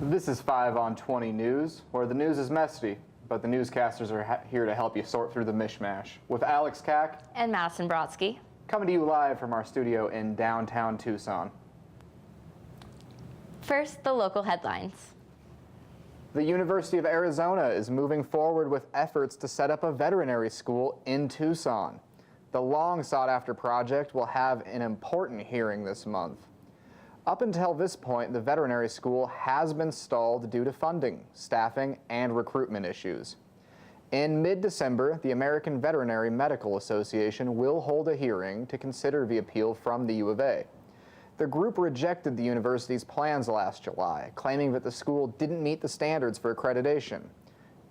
This is 5 on 20 News, where the news is messy, but the newscasters are here to help you sort through the mishmash. With Alex Kack and Madison Brodsky, coming to you live from our studio in downtown Tucson. First, the local headlines. The University of Arizona is moving forward with efforts to set up a veterinary school in Tucson. The long sought-after project will have an important hearing this month. Up until this point, the veterinary school has been stalled due to funding, staffing, and recruitment issues. In mid-December, the American Veterinary Medical Association will hold a hearing to consider the appeal from the U of A. The group rejected the university's plans last July, claiming that the school didn't meet the standards for accreditation.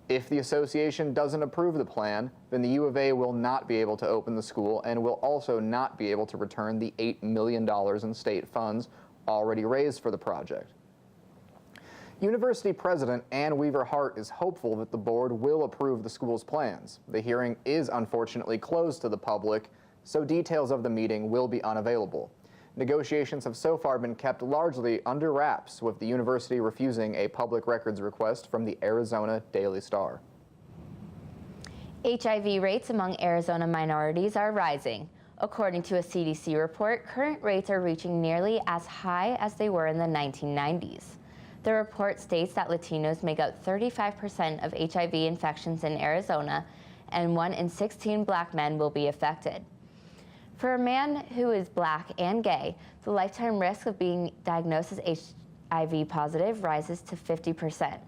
If the association doesn't approve the plan, then the U of A will not be able to open the school and will also not be able to return the $8 million in state funds already raised for the project. University President Ann Weaver Hart is hopeful that the board will approve the school's plans. The hearing is unfortunately closed to the public, so details of the meeting will be unavailable. Negotiations have so far been kept largely under wraps, with the university refusing a public records request from the Arizona Daily Star. HIV rates among Arizona minorities are rising. According to a CDC report, current rates are reaching nearly as high as they were in the 1990s. The report states that Latinos make up 35% of HIV infections in Arizona, and 1 in 16 black men will be affected. For a man who is black and gay, the lifetime risk of being diagnosed as HIV positive rises to 50%.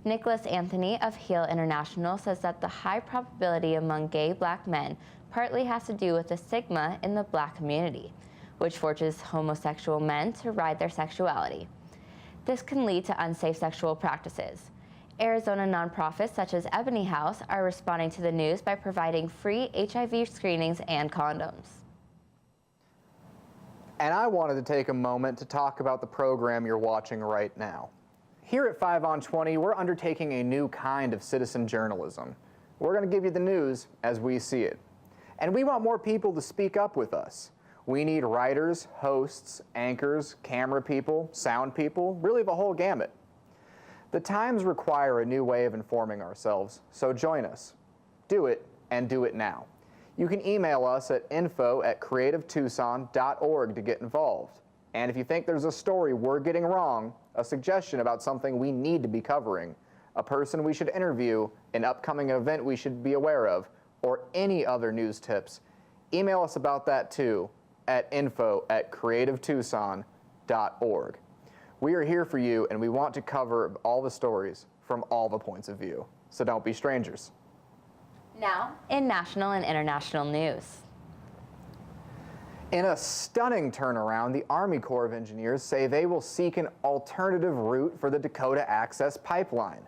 Nicholas Anthony of HEAL International says that the high probability among gay black men partly has to do with the stigma in the black community, which forces homosexual men to ride their sexuality. This can lead to unsafe sexual practices. Arizona nonprofits such as Ebony House are responding to the news by providing free HIV screenings and condoms. And I wanted to take a moment to talk about the program you're watching right now. Here at 5 on 20, we're undertaking a new kind of citizen journalism. We're going to give you the news as we see it. And we want more people to speak up with us. We need writers, hosts, anchors, camera people, sound people, really the whole gamut. The times require a new way of informing ourselves, so join us. Do it, and do it now. You can email us at info@creativetucson.org to get involved. And if you think there's a story we're getting wrong, a suggestion about something we need to be covering, a person we should interview, an upcoming event we should be aware of, or any other news tips, email us about that too at info@creativetucson.org. We are here for you, and we want to cover all the stories from all the points of view. So don't be strangers. Now, in national and international news. In a stunning turnaround, the Army Corps of Engineers say they will seek an alternative route for the Dakota Access Pipeline.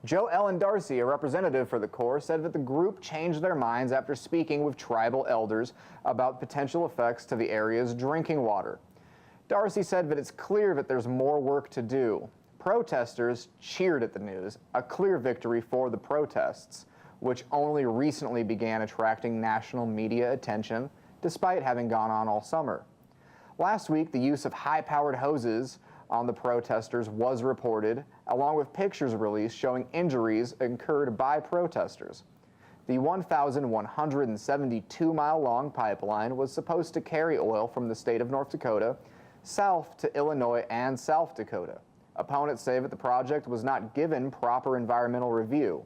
Joe Ellen Darcy, a representative for the Corps, said that the group changed their minds after speaking with tribal elders about potential effects to the area's drinking water. Darcy said that it's clear that there's more work to do. Protesters cheered at the news, a clear victory for the protests, which only recently began attracting national media attention, despite having gone on all summer. Last week, the use of high-powered hoses on the protesters was reported, along with pictures released showing injuries incurred by protesters. The 1,172-mile-long pipeline was supposed to carry oil from the state of North Dakota south to Illinois and South Dakota. Opponents say that the project was not given proper environmental review.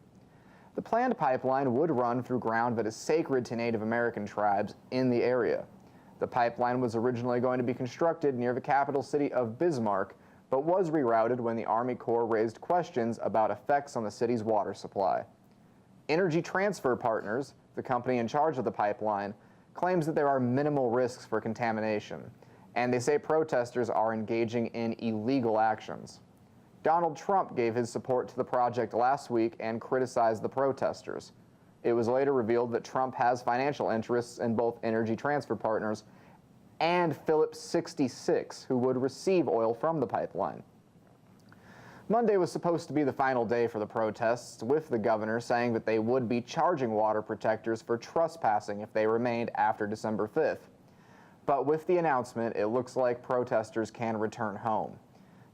The planned pipeline would run through ground that is sacred to Native American tribes in the area. The pipeline was originally going to be constructed near the capital city of Bismarck, but was rerouted when the Army Corps raised questions about effects on the city's water supply. Energy Transfer Partners, the company in charge of the pipeline, claims that there are minimal risks for contamination, and they say protesters are engaging in illegal actions. Donald Trump gave his support to the project last week and criticized the protesters. It was later revealed that Trump has financial interests in both Energy Transfer Partners and Phillips 66, who would receive oil from the pipeline. Monday was supposed to be the final day for the protests, with the governor saying that they would be charging water protectors for trespassing if they remained after December 5th. But with the announcement, it looks like protesters can return home.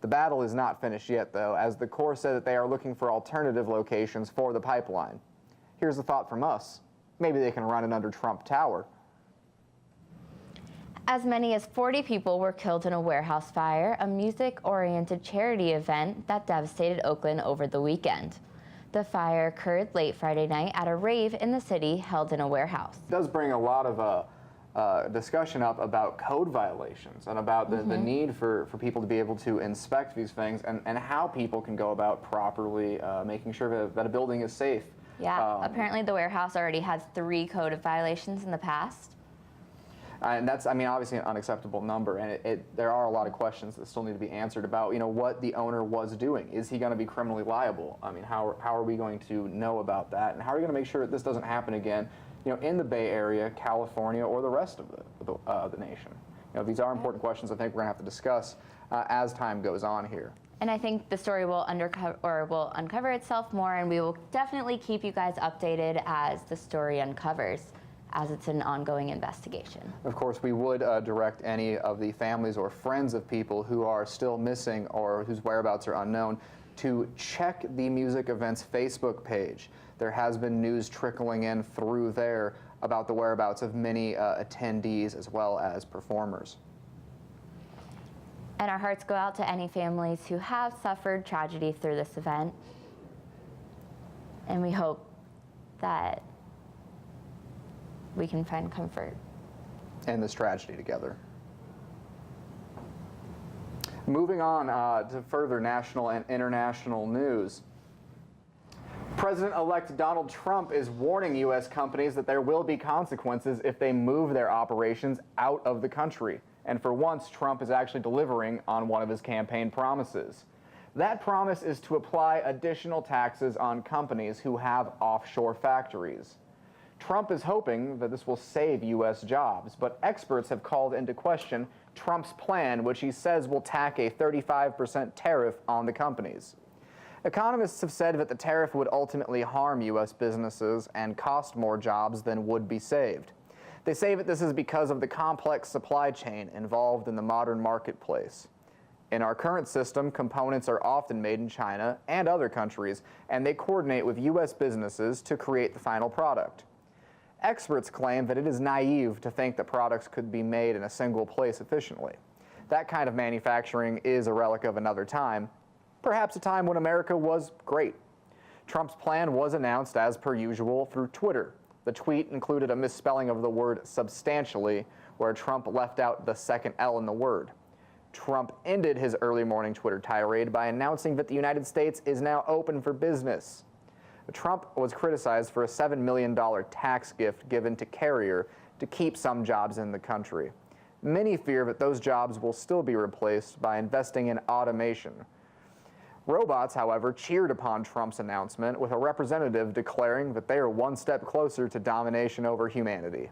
The battle is not finished yet, though, as the Corps said that they are looking for alternative locations for the pipeline. Here's a thought from us. Maybe they can run it under Trump Tower. As many as 40 people were killed in a warehouse fire, a music-oriented charity event that devastated Oakland over the weekend. The fire occurred late Friday night at a rave in the city held in a warehouse. It does bring a lot of discussion up about code violations and about the need for people to be able to inspect these things and how people can go about properly making sure that a building is safe. Yeah, apparently the warehouse already has 3 code violations in the past. And that's, I mean, obviously an unacceptable number, and there are a lot of questions that still need to be answered about, you know, what the owner was doing. Is he going to be criminally liable? I mean, how are we going to know about that, and how are we going to make sure that this doesn't happen again, you know, in the Bay Area, California, or the rest of the nation? You know, these are important questions I think we're going to have to discuss as time goes on here. And I think the story will uncover itself more, and we will definitely keep you guys updated as the story uncovers, as it's an ongoing investigation. Of course, we would direct any of the families or friends of people who are still missing or whose whereabouts are unknown to check the music event's Facebook page. There has been news trickling in through there about the whereabouts of many attendees as well as performers. And our hearts go out to any families who have suffered tragedy through this event. And we hope that we can find comfort in this tragedy together. Moving on to further national and international news. President-elect Donald Trump is warning U.S. companies that there will be consequences if they move their operations out of the country. And for once, Trump is actually delivering on one of his campaign promises. That promise is to apply additional taxes on companies who have offshore factories. Trump is hoping that this will save U.S. jobs, but experts have called into question Trump's plan, which he says will tack a 35% tariff on the companies. Economists have said that the tariff would ultimately harm U.S. businesses and cost more jobs than would be saved. They say that this is because of the complex supply chain involved in the modern marketplace. In our current system, components are often made in China and other countries, and they coordinate with U.S. businesses to create the final product. Experts claim that it is naive to think that products could be made in a single place efficiently. That kind of manufacturing is a relic of another time, perhaps a time when America was great. Trump's plan was announced as per usual through Twitter. The tweet included a misspelling of the word substantially, where Trump left out the second L in the word. Trump ended his early morning Twitter tirade by announcing that the United States is now open for business. Trump was criticized for a $7 million tax gift given to Carrier to keep some jobs in the country. Many fear that those jobs will still be replaced by investing in automation. Robots, however, cheered upon Trump's announcement, with a representative declaring that they are one step closer to domination over humanity.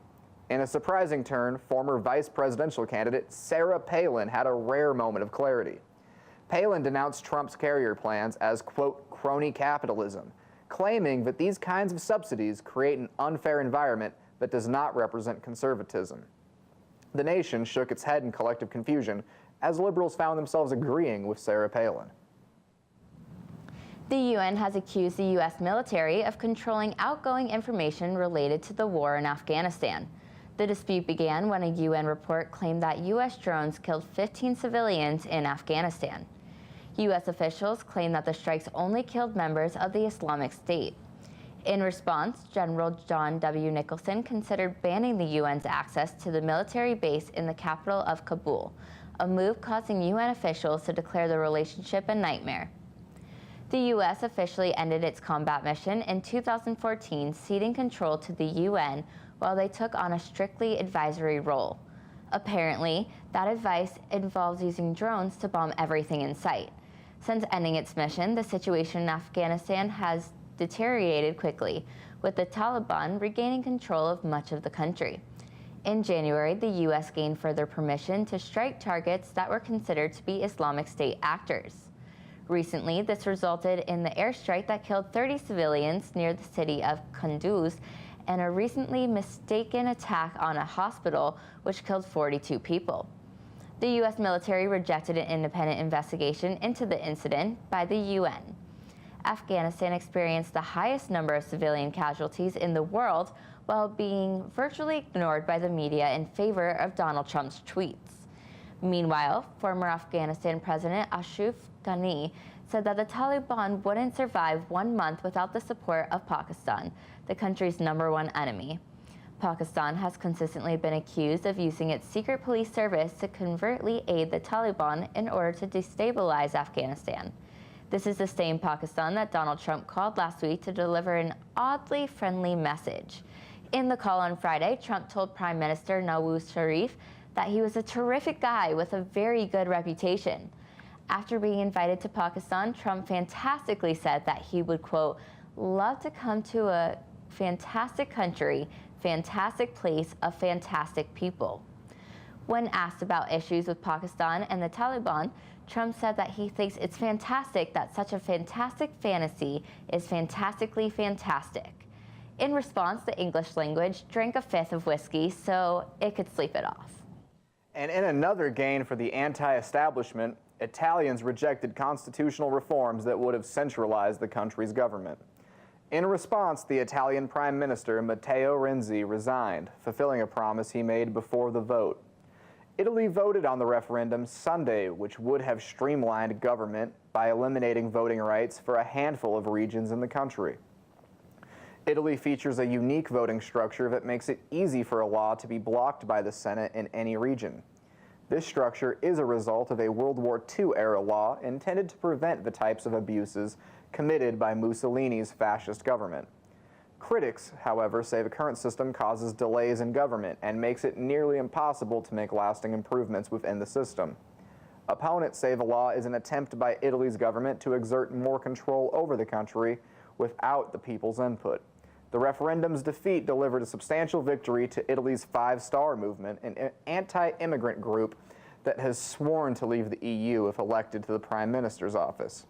In a surprising turn, former vice presidential candidate Sarah Palin had a rare moment of clarity. Palin denounced Trump's Carrier plans as, quote, crony capitalism, claiming that these kinds of subsidies create an unfair environment that does not represent conservatism. The nation shook its head in collective confusion as liberals found themselves agreeing with Sarah Palin. The UN has accused the U.S. military of controlling outgoing information related to the war in Afghanistan. The dispute began when a UN report claimed that U.S. drones killed 15 civilians in Afghanistan. U.S. officials claim that the strikes only killed members of the Islamic State. In response, General John W. Nicholson considered banning the UN's access to the military base in the capital of Kabul, a move causing UN officials to declare the relationship a nightmare. The U.S. officially ended its combat mission in 2014, ceding control to the UN while they took on a strictly advisory role. Apparently, that advice involves using drones to bomb everything in sight. Since ending its mission, the situation in Afghanistan has deteriorated quickly, with the Taliban regaining control of much of the country. In January, the U.S. gained further permission to strike targets that were considered to be Islamic State actors. Recently, this resulted in the airstrike that killed 30 civilians near the city of Kunduz and a recently mistaken attack on a hospital which killed 42 people. The U.S. military rejected an independent investigation into the incident by the UN. Afghanistan experienced the highest number of civilian casualties in the world while being virtually ignored by the media in favor of Donald Trump's tweets. Meanwhile, former Afghanistan President Ashraf Ghani said that the Taliban wouldn't survive 1 month without the support of Pakistan, the country's #1 enemy. Pakistan has consistently been accused of using its secret police service to covertly aid the Taliban in order to destabilize Afghanistan. This is the same Pakistan that Donald Trump called last week to deliver an oddly friendly message. In the call on Friday, Trump told Prime Minister Nawaz Sharif that he was a terrific guy with a very good reputation. After being invited to Pakistan, Trump fantastically said that he would, quote, love to come to a fantastic country, fantastic place of fantastic people. When asked about issues with Pakistan and the Taliban, Trump said that he thinks it's fantastic that such a fantastic fantasy is fantastically fantastic. In response, the English language drank a fifth of whiskey so it could sleep it off. And in another gain for the anti-establishment, Italians rejected constitutional reforms that would have centralized the country's government. In response, the Italian Prime Minister Matteo Renzi resigned, fulfilling a promise he made before the vote. Italy voted on the referendum Sunday, which would have streamlined government by eliminating voting rights for a handful of regions in the country. Italy features a unique voting structure that makes it easy for a law to be blocked by the Senate in any region. This structure is a result of a World War II-era law intended to prevent the types of abuses committed by Mussolini's fascist government. Critics, however, say the current system causes delays in government and makes it nearly impossible to make lasting improvements within the system. Opponents say the law is an attempt by Italy's government to exert more control over the country without the people's input. The referendum's defeat delivered a substantial victory to Italy's Five Star Movement, an anti-immigrant group that has sworn to leave the EU if elected to the Prime Minister's office.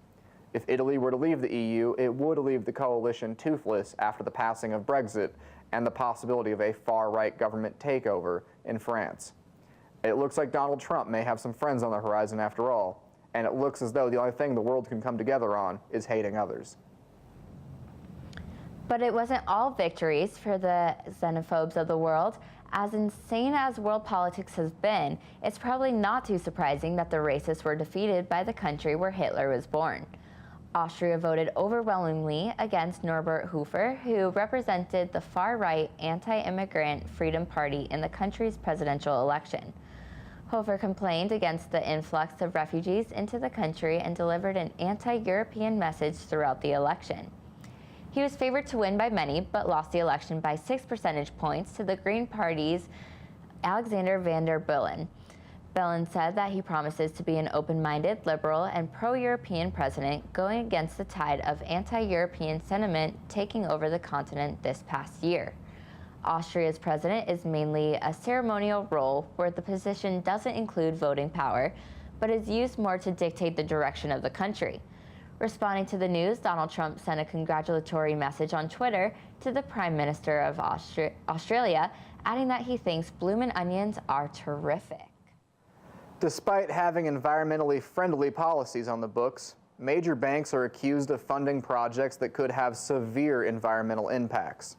If Italy were to leave the EU, it would leave the coalition toothless after the passing of Brexit and the possibility of a far-right government takeover in France. It looks like Donald Trump may have some friends on the horizon after all, and it looks as though the only thing the world can come together on is hating others. But it wasn't all victories for the xenophobes of the world. As insane as world politics has been, it's probably not too surprising that the racists were defeated by the country where Hitler was born. Austria voted overwhelmingly against Norbert Hofer, who represented the far-right anti-immigrant Freedom Party in the country's presidential election. Hofer complained against the influx of refugees into the country and delivered an anti-European message throughout the election. He was favored to win by many, but lost the election by 6 percentage points to the Green Party's Alexander Van der Bellen. Bellen said that he promises to be an open-minded, liberal, and pro-European president, going against the tide of anti-European sentiment taking over the continent this past year. Austria's president is mainly a ceremonial role where the position doesn't include voting power, but is used more to dictate the direction of the country. Responding to the news, Donald Trump sent a congratulatory message on Twitter to the Prime Minister of Australia, adding that he thinks bloomin' onions are terrific. Despite having environmentally friendly policies on the books, major banks are accused of funding projects that could have severe environmental impacts.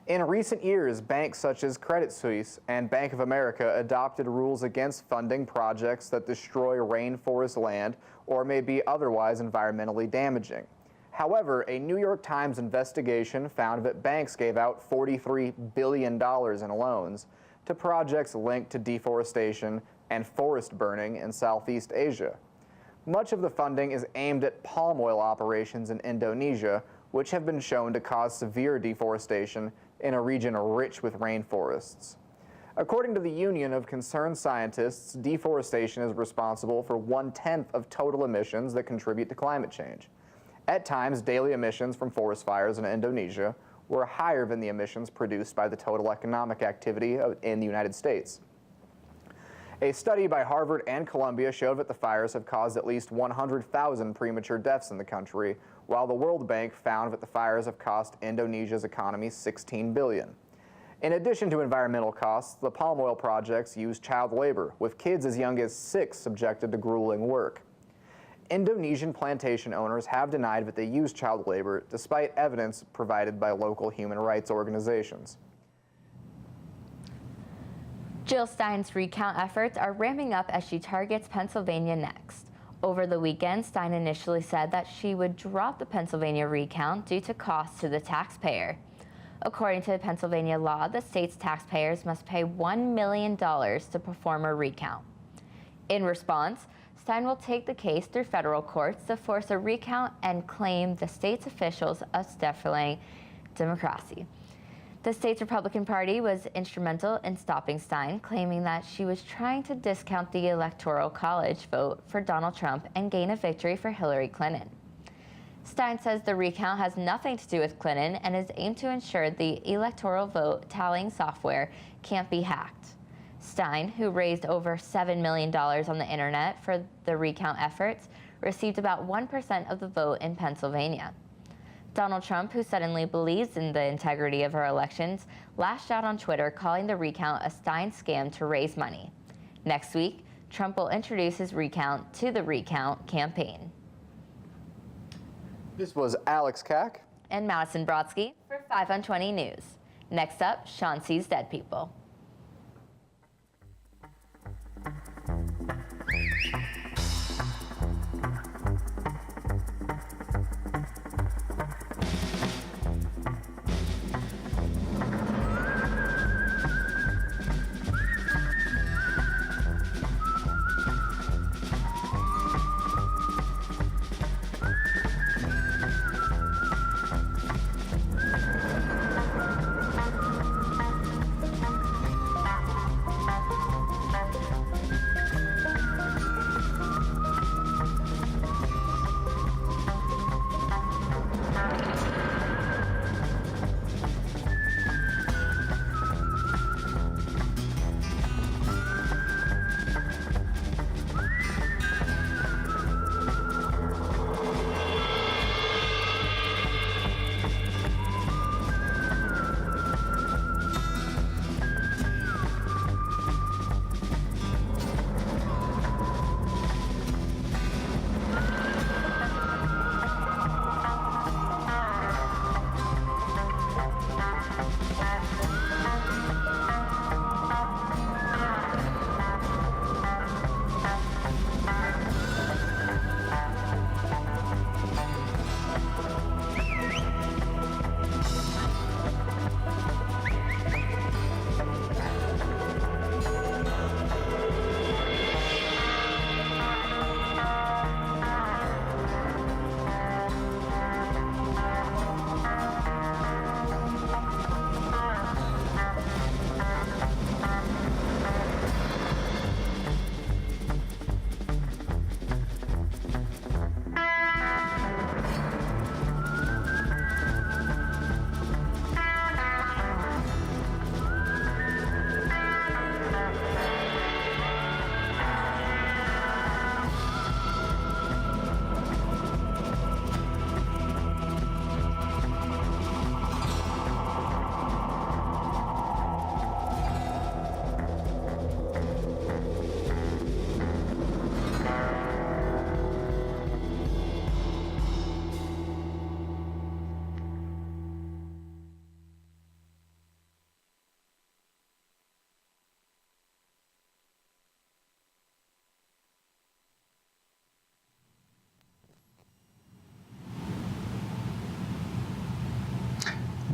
In recent years, banks such as Credit Suisse and Bank of America adopted rules against funding projects that destroy rainforest land or may be otherwise environmentally damaging. However, a New York Times investigation found that banks gave out $43 billion in loans to projects linked to deforestation and forest burning in Southeast Asia. Much of the funding is aimed at palm oil operations in Indonesia, which have been shown to cause severe deforestation in a region rich with rainforests. According to the Union of Concerned Scientists, deforestation is responsible for 1/10 of total emissions that contribute to climate change. At times, daily emissions from forest fires in Indonesia were higher than the emissions produced by the total economic activity in the United States. A study by Harvard and Columbia showed that the fires have caused at least 100,000 premature deaths in the country, while the World Bank found that the fires have cost Indonesia's economy $16 billion. In addition to environmental costs, the palm oil projects use child labor, with kids as young as 6 subjected to grueling work. Indonesian plantation owners have denied that they use child labor, despite evidence provided by local human rights organizations. Jill Stein's recount efforts are ramping up as she targets Pennsylvania next. Over the weekend, Stein initially said that she would drop the Pennsylvania recount due to costs to the taxpayer. According to Pennsylvania law, the state's taxpayers must pay $1 million to perform a recount. In response, Stein will take the case through federal courts to force a recount and claim the state's officials are stifling democracy. The state's Republican Party was instrumental in stopping Stein, claiming that she was trying to discount the Electoral College vote for Donald Trump and gain a victory for Hillary Clinton. Stein says the recount has nothing to do with Clinton and is aimed to ensure the electoral vote tallying software can't be hacked. Stein, who raised over $7 million on the internet for the recount efforts, received about 1% of the vote in Pennsylvania. Donald Trump, who suddenly believes in the integrity of our elections, lashed out on Twitter, calling the recount a Stein scam to raise money. Next week, Trump will introduce his recount to the Recount campaign. This was Alex Kack and Madison Brodsky for 5 on 20 News. Next up, Chauncey's Dead People.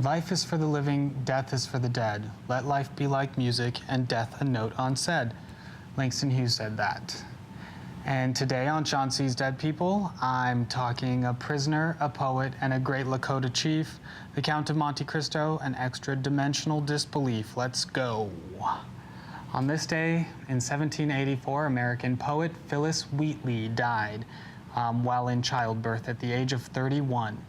Life is for the living, death is for the dead. Let life be like music, and death a note unsaid. Langston Hughes said that. And today on Chauncey's Dead People, I'm talking a prisoner, a poet, and a great Lakota chief, the Count of Monte Cristo, and extra-dimensional disbelief. Let's go. On this day, in 1784, American poet Phillis Wheatley died while in childbirth at the age of 31.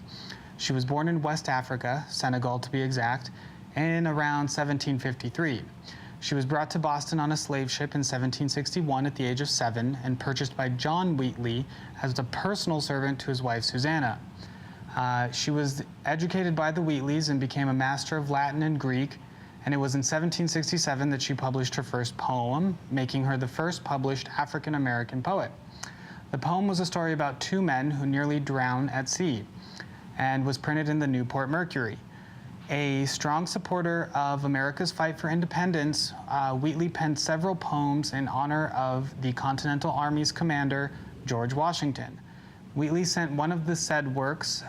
She was born in West Africa, Senegal to be exact, in around 1753. She was brought to Boston on a slave ship in 1761 at the age of 7 and purchased by John Wheatley as the personal servant to his wife Susanna. She was educated by the Wheatleys and became a master of Latin and Greek and it was in 1767 that she published her first poem, making her the first published African American poet. The poem was a story about two men who nearly drowned at sea and was printed in the Newport Mercury. A strong supporter of America's fight for independence, Wheatley penned several poems in honor of the Continental Army's commander, George Washington. Wheatley sent one of the said works,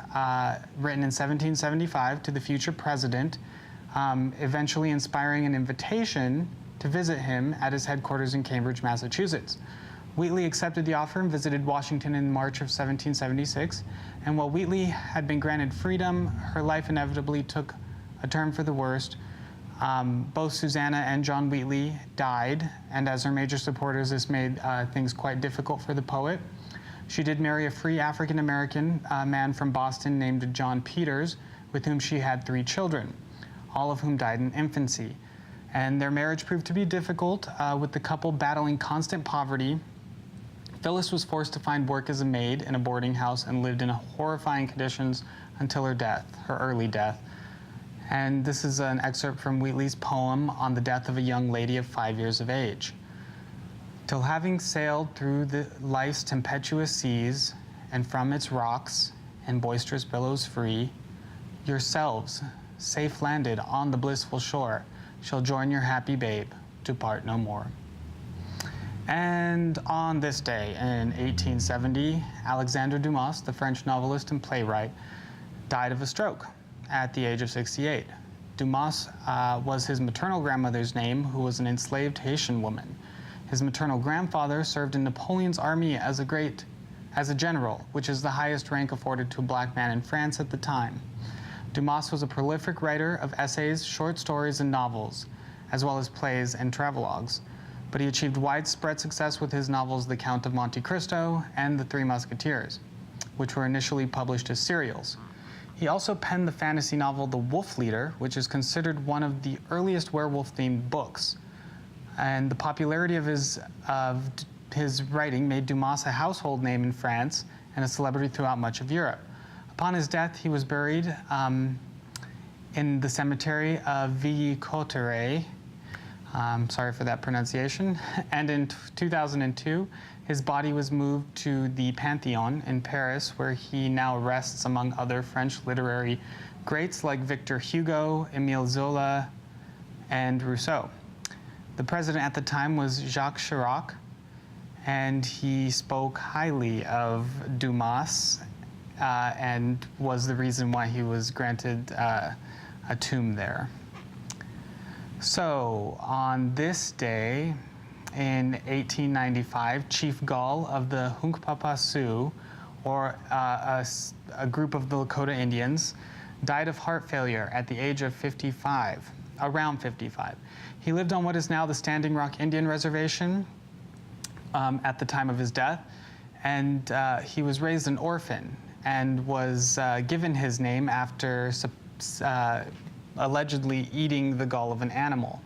written in 1775, to the future president, eventually inspiring an invitation to visit him at his headquarters in Cambridge, Massachusetts. Wheatley accepted the offer and visited Washington in March of 1776, and while Wheatley had been granted freedom, her life inevitably took a turn for the worst. Both Susanna and John Wheatley died, and as her major supporters, this made things quite difficult for the poet. She did marry a free African-American man from Boston named John Peters, with whom she had 3 children, all of whom died in infancy. And their marriage proved to be difficult, with the couple battling constant poverty. Phyllis was forced to find work as a maid in a boarding house and lived in horrifying conditions until her early death. And this is an excerpt from Wheatley's poem on the death of a young lady of 5 years of age. Till having sailed through life's tempestuous seas, and from its rocks and boisterous billows free, yourselves, safe landed on the blissful shore, shall join your happy babe to part no more. And on this day in 1870, Alexandre Dumas, the French novelist and playwright, died of a stroke at the age of 68. Dumas was his maternal grandmother's name, who was an enslaved Haitian woman. His maternal grandfather served in Napoleon's army as a general, which is the highest rank afforded to a black man in France at the time. Dumas was a prolific writer of essays, short stories, and novels, as well as plays and travelogues. But he achieved widespread success with his novels The Count of Monte Cristo and The Three Musketeers, which were initially published as serials. He also penned the fantasy novel The Wolf Leader, which is considered one of the earliest werewolf-themed books. And the popularity of his writing made Dumas a household name in France and a celebrity throughout much of Europe. Upon his death, he was buried in the cemetery of Villy-Cotterêts. Sorry for that pronunciation. And in 2002, his body was moved to the Panthéon in Paris, where he now rests among other French literary greats like Victor Hugo, Émile Zola, and Rousseau. The president at the time was Jacques Chirac, and he spoke highly of Dumas and was the reason why he was granted a tomb there. So, on this day, in 1895, Chief Gall of the Hunkpapa Sioux, or a group of the Lakota Indians, died of heart failure at the age of 55, around 55. He lived on what is now the Standing Rock Indian Reservation at the time of his death, and he was raised an orphan and was given his name after allegedly eating the gall of an animal.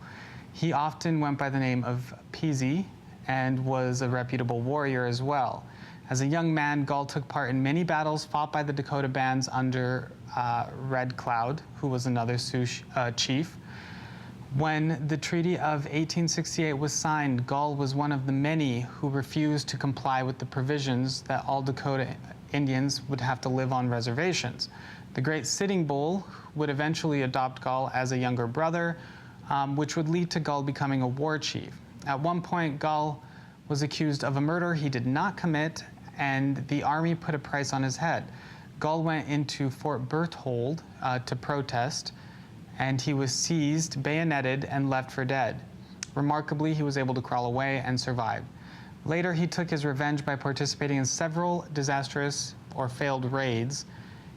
He often went by the name of Peasy and was a reputable warrior as well. As a young man, Gall took part in many battles fought by the Dakota bands under Red Cloud, who was another Sioux chief. When the Treaty of 1868 was signed, Gall was one of the many who refused to comply with the provisions that all Dakota Indians would have to live on reservations. The Great Sitting Bull would eventually adopt Gall as a younger brother, which would lead to Gall becoming a war chief. At one point, Gall was accused of a murder he did not commit, and the army put a price on his head. Gall went into Fort Berthold to protest, and he was seized, bayoneted, and left for dead. Remarkably, he was able to crawl away and survive. Later, he took his revenge by participating in several disastrous or failed raids.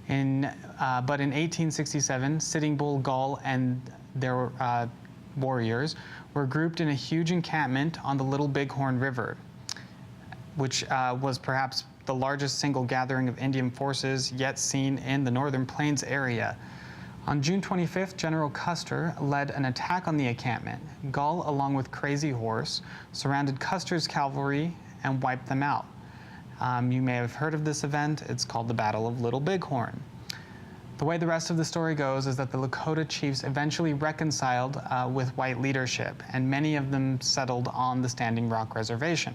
But in 1867, Sitting Bull, Gall, and their warriors were grouped in a huge encampment on the Little Bighorn River, which was perhaps the largest single gathering of Indian forces yet seen in the Northern Plains area. On June 25th, General Custer led an attack on the encampment. Gall, along with Crazy Horse, surrounded Custer's cavalry and wiped them out. You may have heard of this event. It's called the Battle of Little Bighorn. The way the rest of the story goes is that the Lakota chiefs eventually reconciled with white leadership, and many of them settled on the Standing Rock Reservation.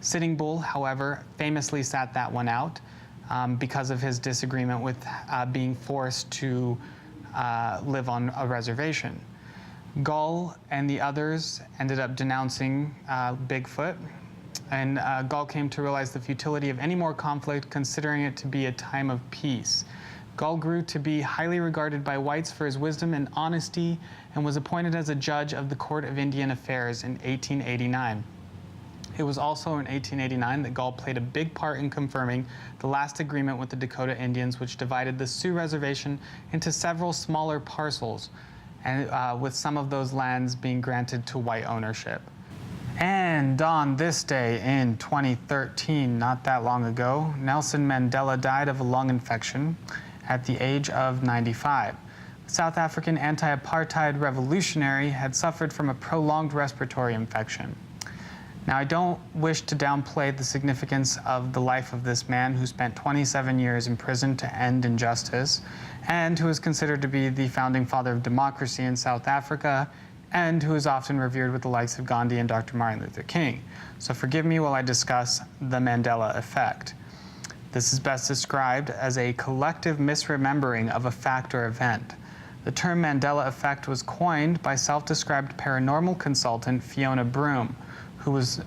Sitting Bull, however, famously sat that one out because of his disagreement with being forced to live on a reservation. Gull and the others ended up denouncing Bigfoot, and Gull came to realize the futility of any more conflict, considering it to be a time of peace. Gull grew to be highly regarded by whites for his wisdom and honesty, and was appointed as a judge of the Court of Indian Affairs in 1889. It was also in 1889 that Gull played a big part in confirming the last agreement with the Dakota Indians, which divided the Sioux Reservation into several smaller parcels, and with some of those lands being granted to white ownership. And on this day in 2013, not that long ago, Nelson Mandela died of a lung infection at the age of 95. The South African anti-apartheid revolutionary had suffered from a prolonged respiratory infection. Now, I don't wish to downplay the significance of the life of this man who spent 27 years in prison to end injustice, and who is considered to be the founding father of democracy in South Africa, and who is often revered with the likes of Gandhi and Dr. Martin Luther King. So forgive me while I discuss the Mandela effect. This is best described as a collective misremembering of a fact or event. The term Mandela effect was coined by self-described paranormal consultant Fiona Broom, who was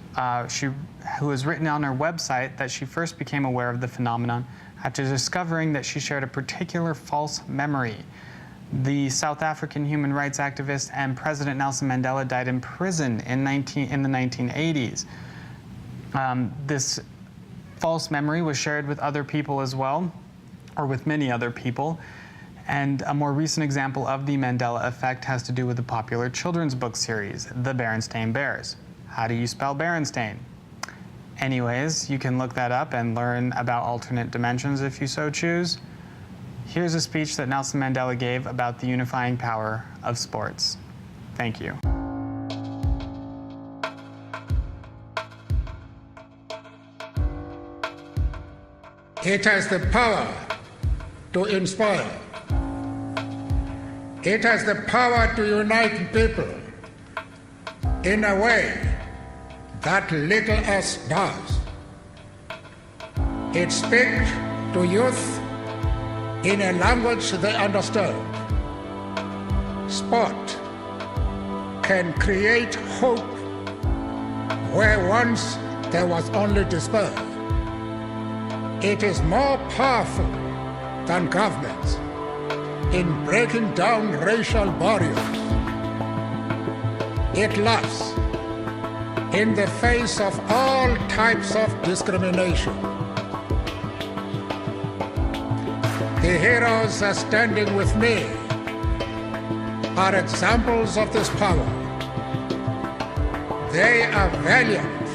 written on her website that she first became aware of the phenomenon after discovering that she shared a particular false memory. The South African human rights activist and President Nelson Mandela died in prison in the 1980s. This false memory was shared with other people as well, or with many other people. And a more recent example of the Mandela effect has to do with the popular children's book series, The Berenstain Bears. How do you spell Berenstain? Anyways, you can look that up and learn about alternate dimensions if you so choose. Here's a speech that Nelson Mandela gave about the unifying power of sports. Thank you. It has the power to inspire. It has the power to unite people in a way that little else does. It speaks to youth in a language they understand. Sport can create hope where once there was only despair. It is more powerful than governments in breaking down racial barriers. It laughs in the face of all types of discrimination. The heroes are standing with me are examples of this power. They are valiant,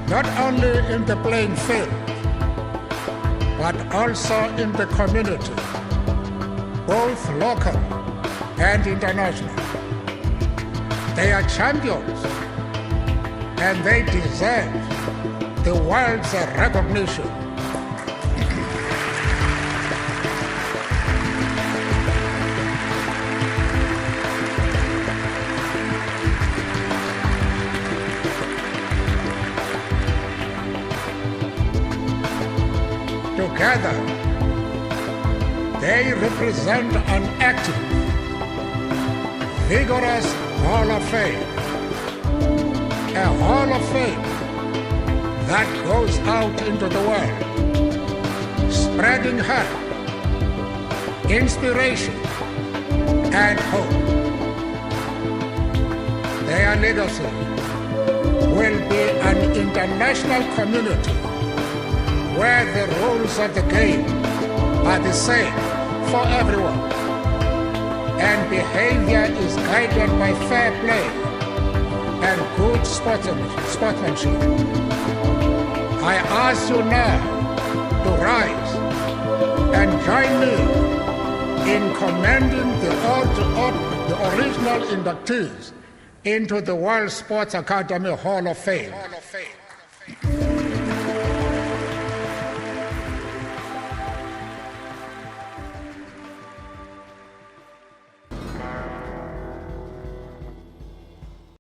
not only in the playing field, but also in the community, both local and international. They are champions, and they deserve the world's recognition. Together, they represent an active, vigorous Hall of Fame. A Hall of Fame that goes out into the world, spreading hope, inspiration, and hope. Their legacy will be an international community where the rules of the game are the same for everyone, and behavior is guided by fair play and good sportsmanship. I ask you now to rise and join me in commending the original inductees into the World Sports Academy Hall of Fame.